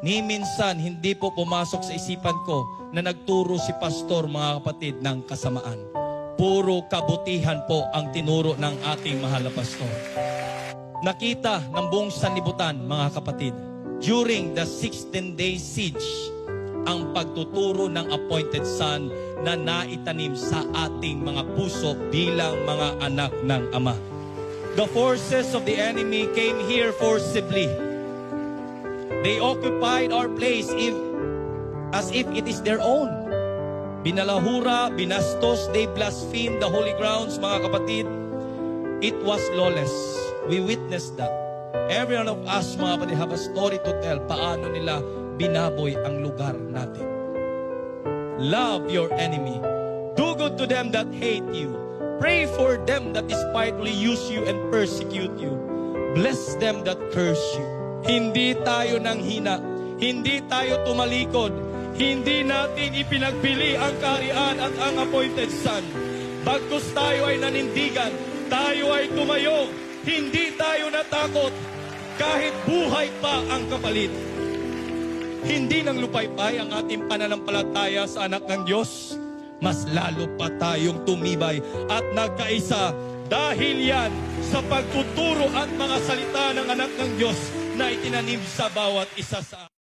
Ni minsan, hindi po pumasok sa isipan ko na nagturo si pastor, mga kapatid, ng kasamaan. Puro kabutihan po ang tinuro ng ating mahal na pastor. Nakita ng buong sanlibutan, mga kapatid, during the 16-day siege, ang pagtuturo ng appointed son na naitanim sa ating mga puso bilang mga anak ng Ama. The forces of the enemy came here forcibly. They occupied our place as if it is their own. Binalahura, binastos, they blasphemed the holy grounds, mga kapatid. It was lawless. We witnessed that. Every one of us, mga kapatid, have a story to tell paano nila binaboy ang lugar natin. Love your enemy. Do good to them that hate you. Pray for them that despitefully use you and persecute you. Bless them that curse you. Hindi tayo nanghina. Hindi tayo tumalikod. Hindi natin ipinagbili ang kaharian at ang appointed son. Bagkus tayo ay nanindigan. Tayo ay tumayo. Hindi tayo natakot. Kahit buhay pa ang kapalit. Hindi nang lupaypay ang ating pananampalataya sa anak ng Diyos. Mas lalo pa tayong tumibay at nagkaisa dahil yan sa pagtuturo at mga salita ng anak ng Diyos na itinanim sa bawat isa sa